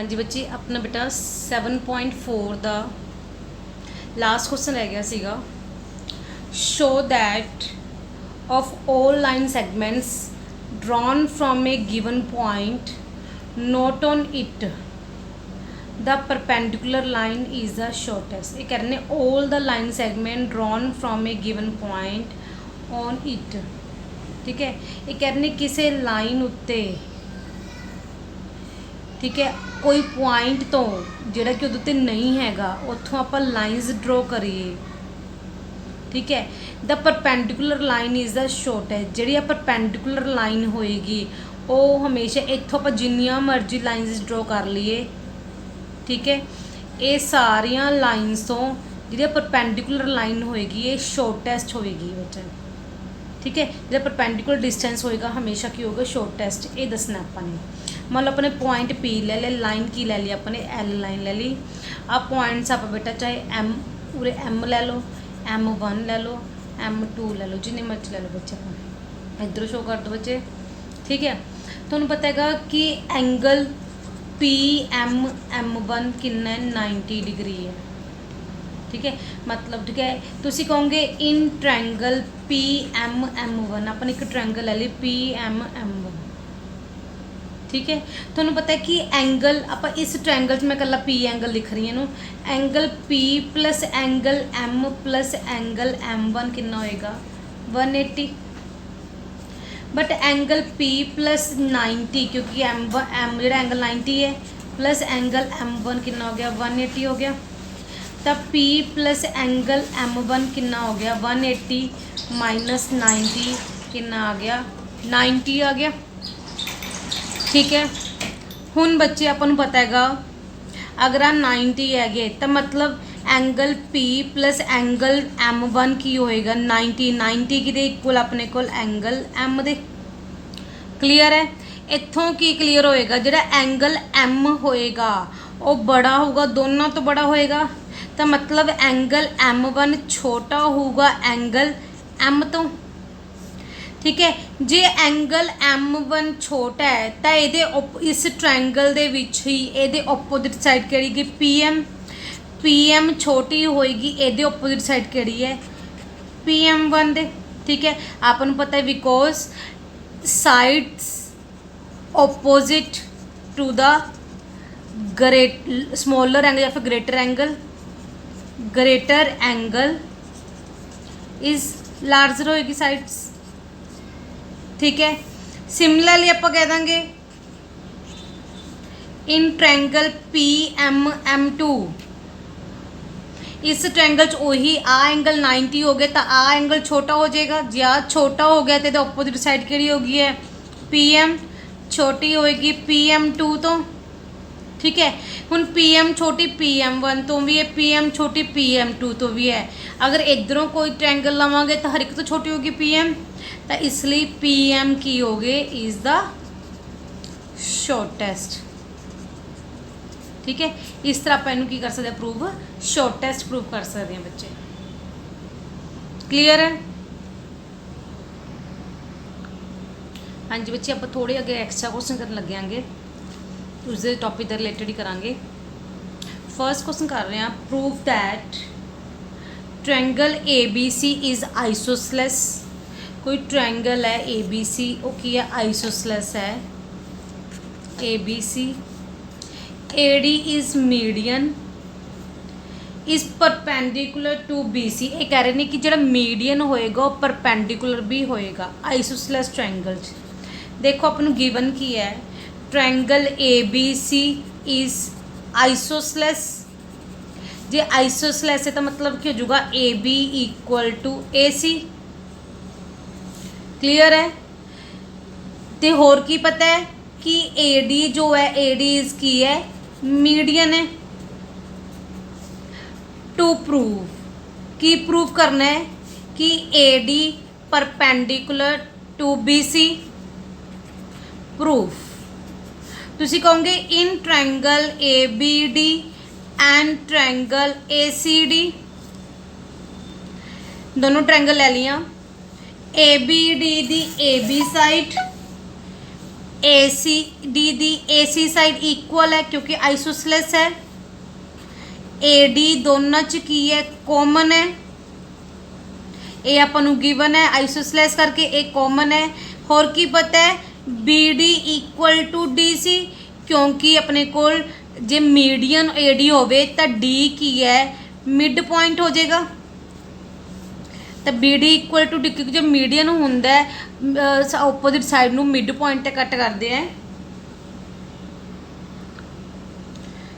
हाँ जी बच्चे, अपना बेटा 7.4 ਦਾ लास्ट क्वेश्चन रह गया सीगा। Show that of all line segments drawn from A given point note on it the perpendicular line is the shortest. ये कह रहे हैं all the line segment drawn from A given point on it. ठीक है, ये कह रहे हैं किसी लाइन उत्ते, ठीक है, कोई पॉइंट तो जिहड़ा कि उहदे उत्ते नहीं हैगा उत्थों आपां लाइनस ड्रॉ करिए। ठीक है, the perpendicular line is the shortest. जिहड़ी परपेंडिकुलर लाइन होएगी वो हमेशा इत्थों आपां जिन्नियां मर्जी लाइनस ड्रॉ कर लीए। ठीक है, ये सारियां लाइनस तो जिहड़ी परपेंडिकुलर लाइन होएगी ये शॉर्टेस्ट होएगी बच्चा। ठीक है, जो परपेंडिकुलर डिस्टेंस होएगा हमेशा की होगा शॉर्टेस्ट। ये दसना अपने मान लो अपने पॉइंट पी ले ले, लाइन की ले ली अपने एल लाइन ले ली। अब पॉइंट्स आप बेटा चाहे एम पूरे एम ले लो, M1 ले लो, M2 ले लो, जिन्ने मर्जी ले लो बच्चे। अपना इधर शो कर दो बच्चे। ठीक है, तुहानू पता है कि एंगल PM1 कितना है 90 डिग्री है। ठीक है, मतलब ठीक है तुसी कहोगे इन ट्रायंगल PM1 अपन एक ट्रायंगल ले ली PM1। ठीक है, तुहानू पता है कि एंगल आप इस ट्रायंगल मैं कला P एंगल लिख रही हूँ, angle P plus angle M plus angle M1 कितना होएगा 180। बट एंगल P प्लस 90 क्योंकि M जो एंगल 90 है प्लस एंगल M1 कितना हो गया 180 हो गया। तब P प्लस एंगल M1 कितना हो गया 180 माइनस 90 कितना आ गया 90 आ गया। ठीक है, हुण बच्चे अपन पता हैगा अगर आ 90 है तो मतलब angle P plus angle M1 की होएगा 90 की इक्वल अपने को एंगल M दे। क्लीयर है, इत्थों की क्लीयर होएगा जिहड़ा एंगल M होएगा वो बड़ा होगा, दोनों तो बड़ा होएगा, तो मतलब एंगल M1 छोटा होगा एंगल M तो। ठीक है, जे एंगल M1 छोटा है तो ये इस ट्रायंगल दे विच ही ये ओपोजिट साइड केड़ी PM छोटी होएगी, ये ओपोजिट साइड केड़ी है PM1 दे। ठीक है, आपन पता है because sides opposite to the smaller angle या फिर ग्रेटर एंगल इज लार्जर होएगी साइड्स। ठीक है, सिमिलरली आप कह देंगे इन ट्रायंगल PM2 इस ट्रायंगल च वही आ एंगल 90 हो गया तो आ एंगल छोटा हो जाएगा। जी आ छोटा हो गया तो ओपोजिट साइड केड़ी होगी है PM छोटी होएगी PM2 तो। ठीक है, हुण PM छोटी PM1 तो भी है, PM छोटी PM2 तो भी है। अगर इधरों कोई ट्रायंगल लवांगे तो हर एक तो छोटी होगी PM, तो इसलिए PM की हो गए इज द शॉर्टेस्ट। ठीक है, इस तरह आप इनू की कर सकते हैं प्रूव शॉर्टेस्ट प्रूव कर सकते हैं बच्चे। क्लियर है? हाँ जी बच्चे, आप थोड़े अगे एक्स्ट्रा क्वेश्चन करने लगे आंगे, उसके टॉपिक के रिलेटेड ही करांगे। फर्स्ट क्वेश्चन कर रहे हैं prove that triangle ABC is isosceles. कोई ट्रायंगल है ABC वो की है आइसोसेलेस है ABC। AD is median is perpendicular to BC। ये कह रहे हैं कि जो मीडियन होएगा वो परपेंडिकुलर भी होएगा आइसोसेलेस ट्रायंगल। देखो अपन गिवन की है ट्रायंगल ABC इज आइसोसेलेस। जे आइसोसेलेस है तो मतलब क्या हो जाएगा AB equal to AC। Clear है, तो होर की पता है कि AD जो है AD इज की है मीडियन है। टू प्रूव की प्रूव करना है कि AD perpendicular to BC। Proof तुसी कहोगे in triangle ABD and triangle ACD। दोनों ट्रायंगल ले लिया, ABD दी AB side A C D दी ए सी साइड इक्वल है क्योंकि आइसोसलेस है। ए डी दोनों च की है कॉमन है, ये अपन गिवन है आइसोसलेस करके एक कॉमन है। होर की पता है B D equal to D C क्योंकि अपने को जे मीडियन ए डी होवे तो डी की है मिड पॉइंट हो जाएगा। तो B D equal to D क्योंकि जो मीडियन होंगे ओपोजिट साइड में मिड पॉइंट कट करते हैं,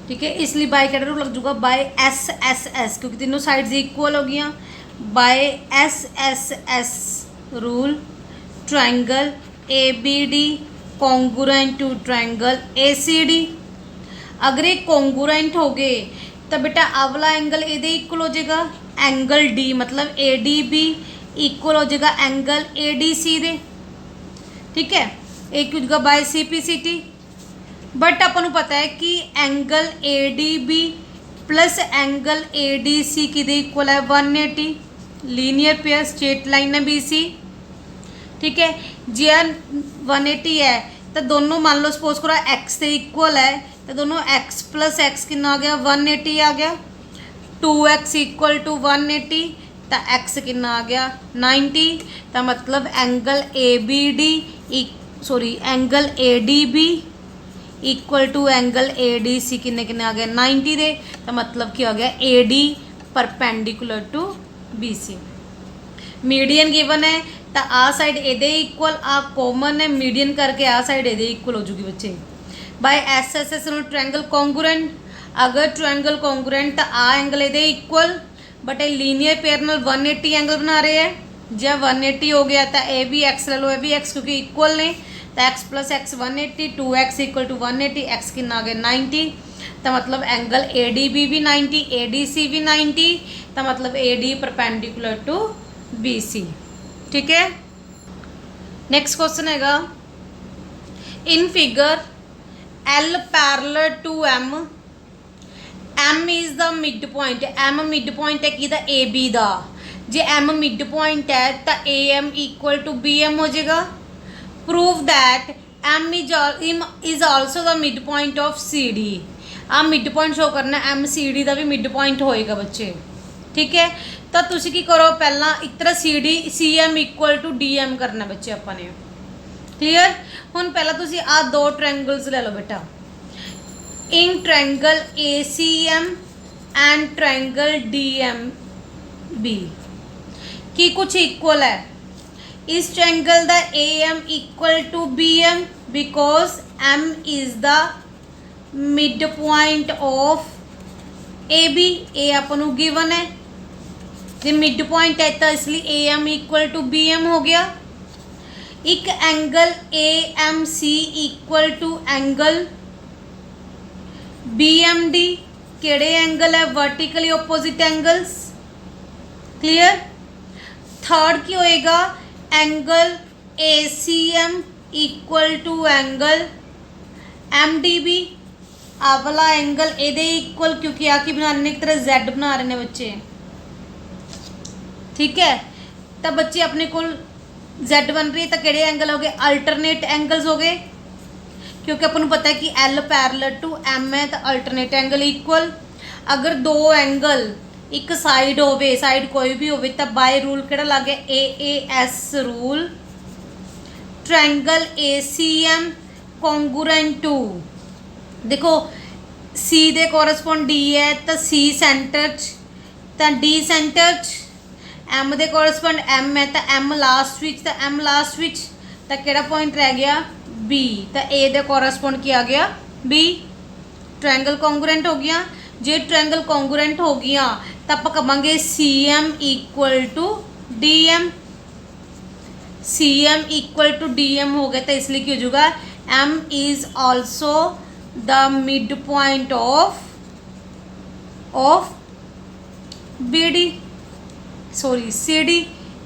ठीक है। इसलिए बाय कैटा रूल लग जाऊगा बाय एस एस एस क्योंकि तीनों साइड्स इक्वल हो गई। By S S S rule triangle A B D congruent to triangle A C D. अगर ये कॉन्गुरेंट हो गए तो बेटा अगला एंगल ये इक्वल हो जाएगा एंगल डी, मतलब ए डी बी इक्वल हो जाएगा एंगल ए डी सी दे, ठीक है। एक हो जाएगा by C P C T. But अपन पता है कि angle A D B plus angle A D C कि इक्वल है 180, लीनियर पेयर स्ट्रेट लाइन है बी सी, ठीक है। जे 180 है तो दोनों मान लो सपोज करो एक्स से इक्वल है तो दोनों एक्स प्लस एक्स कितना आ गया 180 आ गया। 2x इक्वल टू 180 तो एक्स कितना आ गया 90। तो मतलब angle A B D angle A D B equal to angle A D C किन्ने किन्ने आ गया 90 दे। तो मतलब क्या हो गया A D perpendicular to B C. Median given है तो आ साइड ए इक्वल आ कॉमन है मीडियन करके आ साइड ए इक्वल हो जूगी बच्चे। By S S S triangle congruent, अगर ट्रायंगल कॉन्गुरेंट तो आ angle A equal but a linear pair नाल 180 एंगल बना रहे हैं। जब 180 हो गया तो ए भी एक्स ले लो, ए भी एक्स क्योंकि इक्वल ने तो x plus x 180, 2x equal to 180, x कितना आ गया 90। तो मतलब एंगल ए डी बी भी 90, ए डी सी भी 90। तो मतलब A D perpendicular to B C, ठीक है। नेक्स्ट क्वेश्चन हैगा in figure L parallel to M, M is the mid point, M mid point है कि ए बी का। जे एम मिड पॉइंट है तो A M equal to B M हो जाएगा। Prove that M is also the mid point of C D. आ mid point show करना M C D का भी मिड पॉइंट होएगा बच्चे, ठीक है। तो तुसी की करो पहला एक तरह C M equal to D M करना बच्चे अपने, क्लीयर। हुण पहला तुसी आ दो ट्रायंगल्स ले लो बेटा, in triangle A C M and triangle D M B की कुछ इक्वल है। इस triangle the A M equal to B M because M is the mid point of A B. ए अपन गिवन है जे मिड पॉइंट है तो इसलिए A M equal to B M हो गया। एक angle A M C equal to angle B M D, केड़े एंगल है vertically opposite angles, clear. Third की होएगा angle A C M equal to angle M D B. आ वाला angle A equal क्योंकि आ की बना रहे एक तरह जेड बना रहे हैं बच्चे, ठीक है। तो बच्चे अपने को जेड बन रही है तो केड़े एंगल हो गए अल्टरनेट एंगल्स हो गए क्योंकि अपन पता है कि एल पैरेलल टू एम है तो अल्टरनेट एंगल इक्वल। अगर दो एंगल एक साइड होवे, साइड कोई भी होवे तो बाय रूल केड़ा लग गया A S rule triangle A C M congruent to. देखो सी दे कोरस्पोंड डी है तो सी सेंटर तो डी सेंटर, एम दे कोरस्पोंड एम है तो एम लास्ट विच तो एम लास्ट विच तो केड़ा पॉइंट रह गया बी। तो ए दे कोरस्पोंड किया गया बी। ट्रायंगल कॉन्गुरेंट हो गया। जे ट्रायंगल कॉन्गुरेंट हो गया तो आप कहेंगे C M equal to D M. C M equal to D M हो गया तो इसलिए क्या हो जाएगा M is also the mid point of B D sorry C D.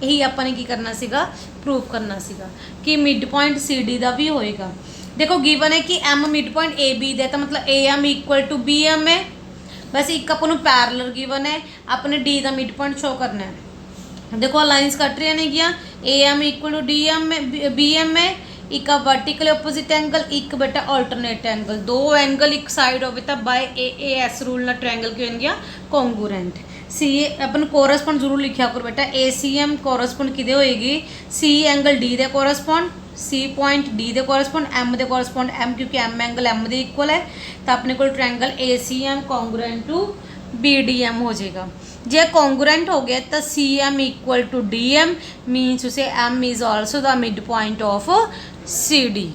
यही अपने की करना सीगा प्रूव करना सीगा कि मिड पॉइंट सी डी का भी होएगा। देखो गिवन है कि M mid point A B दे तो मतलब A M equal to B M है। बस एक अपन पैरेलल गिवन है अपने डी का मिड पॉइंट शो करना है। देखो लाइन्स कट रही नहीं गया A M equal to D M में बी एम में एक आ वर्टिकली ओपोजिट एंगल, एक बेटा अल्टरनेट एंगल। दो एंगल एक साइड हो तो बाय ए एस रूल ना ट्रायंगल की होंगे कॉन्गूरेंट। सी अपन कोरसपोंड जरूर लिखा करो बेटा, ए सी एम कोरसपोंड कि होएगी, सी एंगल डी दे कोरसपोंड, सी पॉइंट डी दे कोरसपोंड, एम दे कोरसपोंड एम, क्योंकि एम एंगल एम दे इक्वल है, तो अपने को triangle A C M congruent to B D M हो जाएगा। जे कॉन्गूरेंट हो गया तो C M equal to D M means उसे M is also the mid point of C D.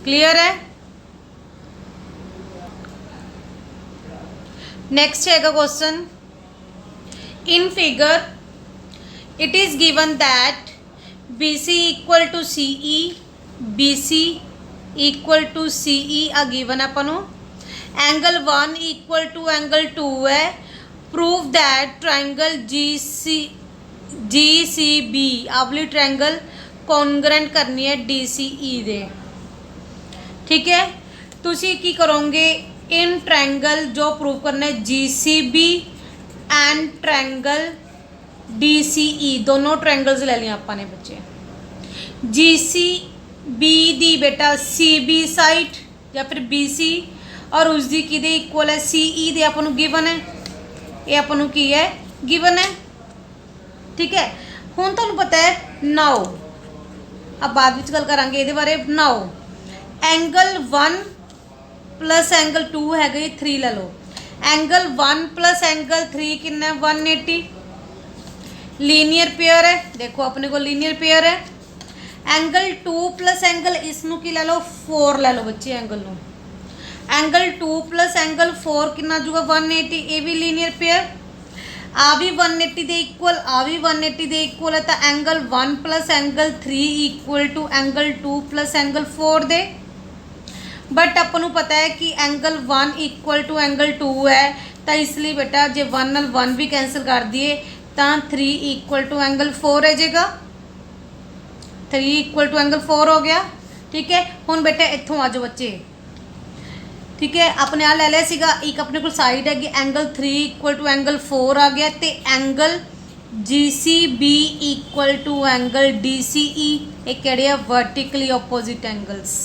Clear है। नेक्स्ट है question, in figure it is given that B C equal to C E, B C equal to C E आ given अपन angle 1 equal to angle 2 है। Prove that triangle G C B आवली triangle congruent करनी है D C ई दे। ठीक है, तुसी की करोगे, इन ट्रायंगल जो प्रूव करना है G C B and triangle D C E, दोनों ट्रायंगल्स ले लिया आपने बच्चे। जी सी बी दी बेटा सी बी साइड या फिर बी सी और उसकी कि इक्वल है सी ई दे अपन गिवन है, ये अपन की है गिवन है। ठीक है, हुण तुहानूं पता है नाउ, अब बाद विच गल करांगे इहदे बारे। नाउ एंगल 1 प्लस एंगल 2 है 3 ले लो, एंगल 1 प्लस एंगल 3 कितना है 180, लीनियर पेयर है, देखो अपने को लीनियर पेयर है। एंगल 2 प्लस एंगल इसनू की ले लो 4 ले लो बच्चे, एंगल नू एंगल 2 प्लस एंगल 4 कितना जूगा 180, ये भी लीनियर पेयर, आ भी 180 दे इक्वल, आ भी 180 दे इक्वल है, तो angle 1 plus angle 3 equal to angle 2 plus angle 4 दे। बट अपन पता है कि एंगल 1 इक्वल टू एंगल 2 है, तो इसलिए बेटा जे 1 नाल 1 भी कैंसिल कर दिए तो 3 इक्वल टू एंगल 4 है जाएगा, 3 इक्वल टू एंगल 4 हो गया। ठीक है, हुण बेटा इत्थों आ जाओ बच्चे। ठीक है, अपने आ ले लिया सीगा, एक अपने को साइड है कि एंगल 3 इक्वल टू एंगल 4 आ गया, तो angle G C B equal to angle D C E, ये कहड़े आ वर्टिकली ओपोजिट एंगल्स।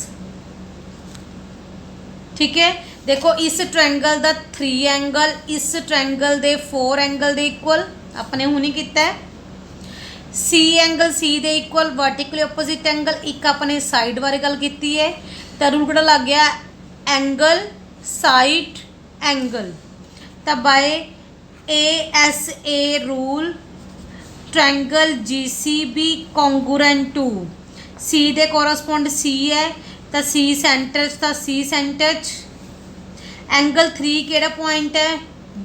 ठीक है, देखो इस ट्रायंगल का 3 एंगल इस ट्रायंगल के 4 एंगल के इक्वल अपने हुणी किता है। सी एंगल सी दे इक्वल वर्टिकली ओपोजिट एंगल, एक अपने साइड बारे गल की है, तो रूल किहड़ा लग गया एंगल साइड एंगल, तो by A S A rule triangle G C B congruent to C दे कोरसपोंड सी है, तो सी सेंटर था सी सेंटर एंगल 3 केड़ा पॉइंट है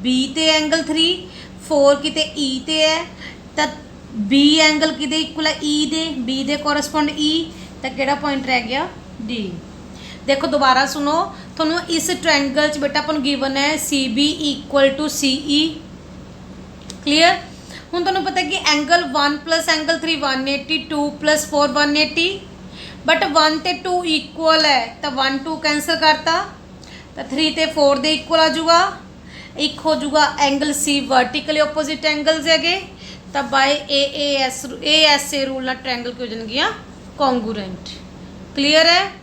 बी ते एंगल 3, 4 किते ई ते है, तो बी एंगल कि इक्वल है ई दे, बी दे कोरसपोंड ई, तो केड़ा पॉइंट रह गया डी। देखो दोबारा सुनो, थोनों इस ट्रायंगल च बेटा अपन गिवन है C B equal to C E. Clear, हुण तुहानूं पता है कि angle 1 plus angle 3 180, 2 plus 4 180, but 1 ते 2 इक्वल है, तो 1 2 कैंसल करता, तो 3 ते 4 दे इक्वल आ जाऊगा, एक हो जाऊगा angle C vertically opposite angles है, तो by A S A rule ना ट्रायंगल की हो जाएगी कॉन्गूरेंट। क्लीयर है।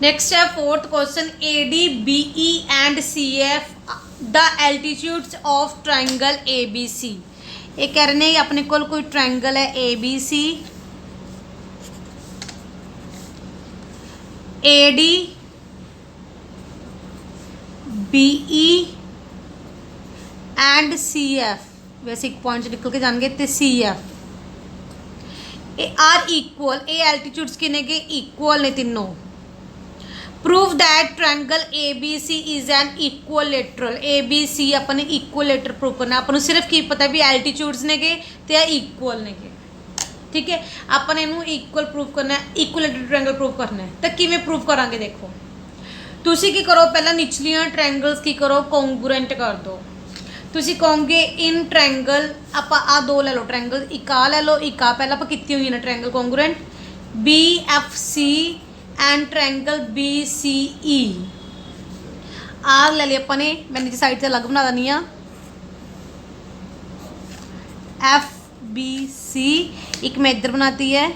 नेक्स्ट है 4th question, A D B E and C F the altitudes of triangle A B C. ये कह रहे हैं अपने को कोई ट्रायंगल है A B C, A D B E and C F, वैसे एक पॉइंट निकल के जाएंगे, तो C F A R equal, ए एल्टीट्यूड्स किने के इक्वल ने तीनों। Prove that triangle A B C is an equilateral, A B C अपने इक्वलेटर प्रूव करना, अपन सिर्फ की पता भी एल्टीट्यूड्स ने के ते इक्वल ने के। ठीक है, अपन इनू इक्वल प्रूव करना है, इक्वलेटर ट्रायंगल प्रूव करना है, तो किवें प्रूव करांगे। देखो तुसी की करो, पहला निचलियां ट्रायंगल्स की करो कॉन्गूरेंट कर दो। तुसी कहोगे इन ट्रायंगल आप आ दो ले लो ट्रायंगल, एक आ ले लो, एक आ पहला आप की हुई ना triangle congruent B F C and triangle B C E, आर ले लिया अपने, मैं नीचे साइड से अलग बना देनी एफ ABC, एक मैं इधर बनाती है,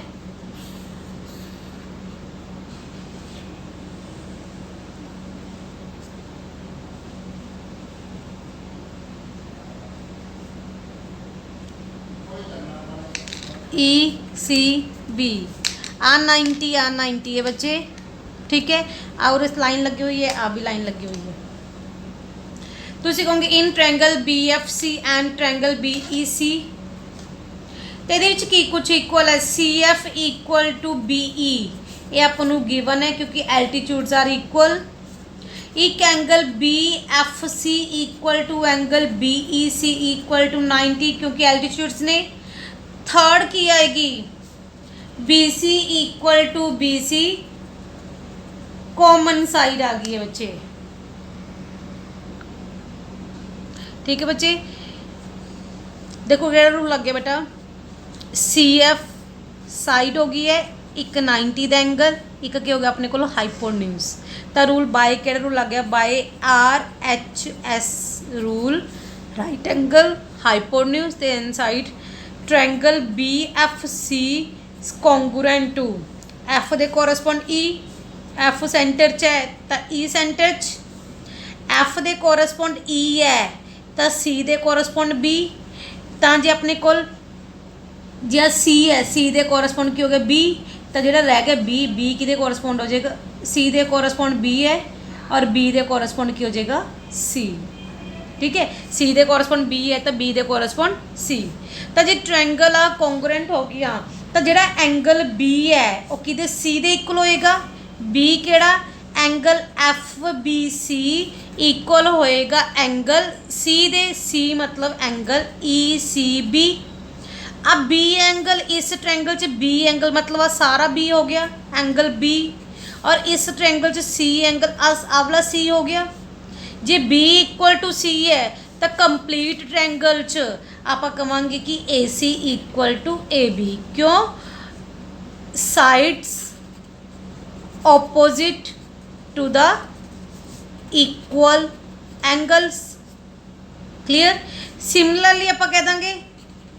ECB, आ 90 है बच्चे, ठीक है। और इस लाइन लगी हुई है, आ भी लाइन लगी हुई है। ਤੁਸੀਂ ਕਹੋਗੇ in triangle BFC and triangle BEC, ਤੇ ਇਹਦੇ ਵਿੱਚ ਕੀ ਕੁਝ ਇਕੁਅਲ ਹੈ, CF ਇਕੁਅਲ ਟੂ BE, ਇਹ ਆਪਾਂ ਨੂੰ ਗਿਵਨ ਹੈ ਕਿਉਂਕਿ ਐਲਟੀਟਿਊਡਸ ਆਰ ਇਕੁਅਲ। ਇੱਕ angle BFC equal to angle BEC equal to 90 क्योंकि एल्टीट्यूड्स ने। थर्ड की आएगी BC equal to BC, common side आ गई है बच्चे, ठीक है बच्चे। देखो केड़ा रूल लग गया बेटा, CF साइड हो गई है, एक 90 का एंगल, एक क्या हो गया अपने को हाइपोटेन्यूज। तो रूल बाय केड़ा रूल लग गया, by RHS rule, right angle hypotenuse ते inside triangle BFC congruent to F दे कोरस्पोंड E, F सेंटर च है तो E सेंटर च, F दे कोरस्पोंड E है तो C दे कोरस्पोंड B, तो जे अपने को जो C है C दे कोरस्पोंड की हो गया B, तो जो रह गया B कि कोरस्पोंड हो जाएगा, C दे कोरस्पोंड B है और B दे कोरस्पोंड की हो जाएगा C, ठीक है। C दे कोरस्पोंड B है तो B दे कोरस्पोंड C। तो जो ट्रायंगल आ कॉन्ग्रुएंट हो गया तो जो एंगल B है वो कि C दे इक्वल होएगा, B केड़ा एंगल FBC इक्वल होएगा एंगल C दे, C मतलब एंगल ECB। अब B एंगल इस ट्रायंगल च B एंगल मतलब सारा B हो गया एंगल B, और इस ट्रायंगल च C एंगल आवला C हो गया। जे B इक्वल टू C है तो कंप्लीट ट्रायंगल च आप कहेंगे कि AC इक्वल टू AB, क्यों, sides opposite to the equal angles, clear. Similarly आप कह देंगे,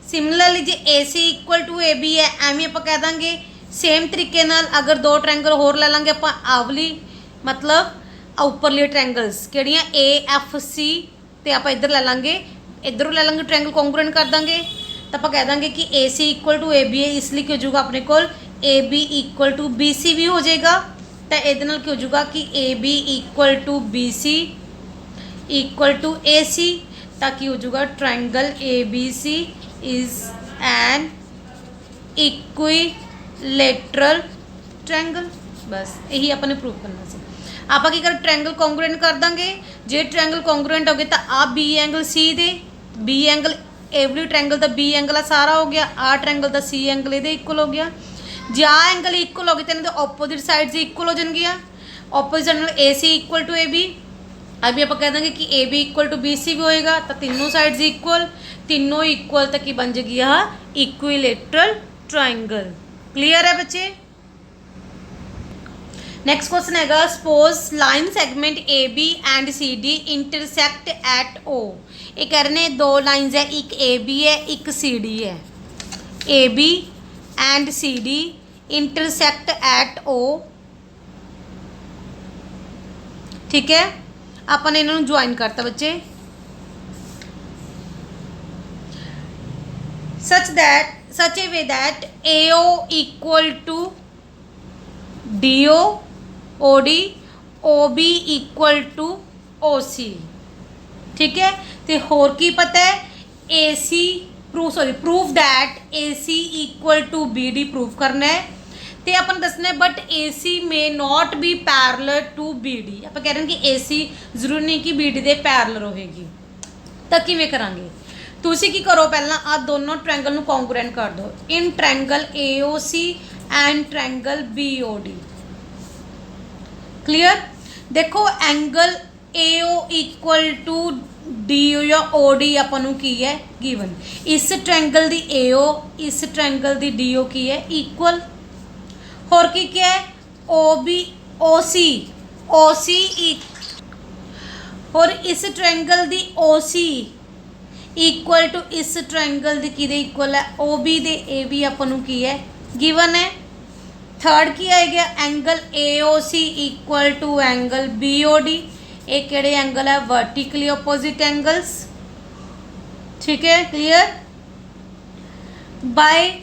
सिमिलरली जे AC इक्वल टू AB है एवं आप कह देंगे सेम तरीके नाल। अगर दो ट्रायंगल होर ले लेंगे आप आवली मतलब उपरली ट्रायंगल्स किहड़ियां AFC, तो आप इधर ले लेंगे, इधरों ले लेंगे ट्रायंगल कॉन्ग्रुएंट कर देंगे, तो आप कह देंगे कि AC इक्वल टू AB है, इसलिए क्या हो जाएगा अपने को AB इक्वल टू BC भी हो जाएगा। तो ये क्या हो जाएगा कि AB equal to BC equal to AC, ताकि हो जाएगा triangle ABC is an equilateral triangle. बस यही अपने प्रूव करना से। आप की कर ट्रायंगल कॉन्ग्रुएंट कर देंगे, जे ट्रायंगल कॉन्ग्रुएंट हो गए तो आप B एंगल C दे, B एंगल एवरी ट्रायंगल का B एंगल सारा हो गया, आ ट्रायंगल का C एंगल ये इक्वल हो गया। जे आ एंगल इक्वल हो गए तो इन्हें ओपोजिट साइड से इक्वल हो जाएगी, opposite side AC equal to AB, अभी आप कह देंगे कि AB इक्वल टू BC भी होएगा, तो तीनों साइड्स इक्वल, तीनों इक्वल तक ही बन जाएगी यह इक्विलेटरल ट्रायंगल। क्लियर है बच्चे। नेक्स्ट क्वेश्चन है, suppose line segment AB and CD intersect at O। ये कह रहे हैं दो लाइन्स है, एक AB है एक CD है, AB and CD intersect at O, ठीक है। अपन इन्होंने ज्वाइन करता बच्चे, such a way that AO equal to DO OD, OB equal to OC, ठीक है। तो होर की पता है AC proof that AC equal to BD proof करना है, तो अपन दसना है but AC may not be parallel to BD। आप कह रहे हैं कि AC जरूरी नहीं कि BD दे पैरलर होएगी, तो किवें करांगे, तुसी की करो पहला आ दोनों ट्रायंगल नूं कॉन्ग्रुएंट कर दो, in triangle AOC and triangle BOD। Clear. देखो angle AO equal to DO या OD अपन की है गिवन, इस ट्रायंगल दी AO इस ट्रायंगल दी DO की है इक्वल, और की क्या है OB OC और इस ट्रायंगल दी OC इक्वल टू इस ट्रायंगल दी किहदे इक्वल है, O B they, A B आपां नूं की है गिवन है। थर्ड की आएगा angle A O C equal to angle B O D, ये किहड़े एंगल है, वर्टिकली अपोजिट एंगल्स, ठीक है clear. By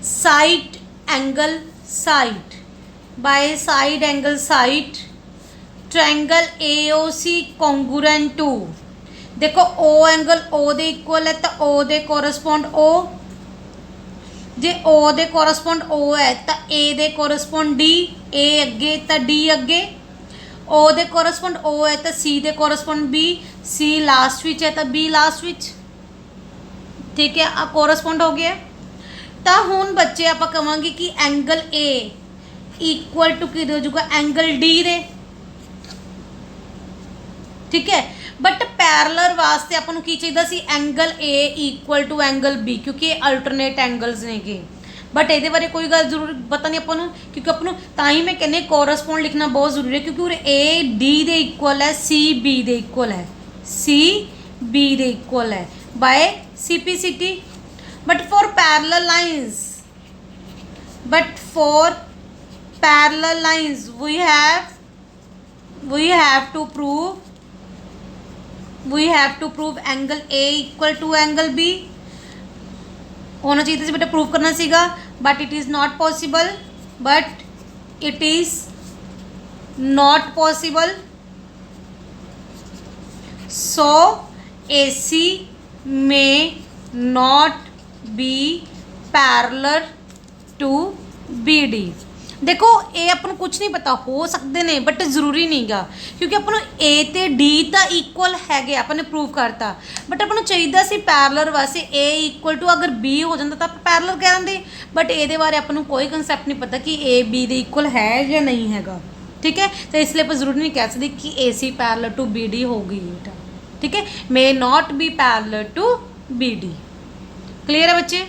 side angle side, by side angle side triangle A O C congruent to, देखो O angle O दे equal है तो ओ दे correspond ओ, जे ओ दे correspond ओ है तो ए दे कोरस्पोंड डी, ए अगे तो डी अगे, ओ दे कोरस्पोंड ओ है तो सी दे कोरस्पोंड बी, सी लास्ट विच है तो बी लास्ट विच, ठीक है आ कोरस्पोंड हो गया। तो हुण बच्चे आप कहांगे कि एंगल ए इक्वल टू कि हो जाऊगा एंगल डी दे, ठीक है। बट पैरलर वास्ते आपां नूं की चाहिदा सी angle A equal to angle B, क्योंकि ये अल्टरनेट एंगल्स ने गे। बट ये बारे कोई गल जरूर पता नहीं आपां नूं, क्योंकि आपां नूं तां ही मैं कहने कोरस्पोंड लिखना बहुत जरूरी है, क्योंकि उरे ए डी दे इक्वल है, सी बी दे इक्वल है, सी बी दे इक्वल है by CP/CT। But for parallel lines, but for parallel lines we have to prove angle A equal to angle B होना चाहिए, बेटा प्रूव करना सीगा, but it is not possible, so AC may not be parallel to BD। देखो ये अपन कुछ नहीं पता, हो सकते ने बट जरूरी नहीं गा, क्योंकि अपन ए ते डी तो इक्वल है अपने प्रूव करता, बट अपन चाहिए सी पैरलर वास्ते ए इक्वल टू अगर बी हो जाता तो आप पैरलर कह देंगे, बट ये बारे अपन कोई कंसैप्ट नहीं पता कि ए बी दे इक्वल है या नहीं हैगा, ठीक है। तो इसलिए आप जरूरी नहीं कह सकते कि AC पैरलर टू BD हो गई बेटा, ठीक है, may not be parallel to BD। Clear है बच्चे।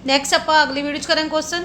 नेक्स्ट आप अगली वीडियो करेंगे क्वेश्चन।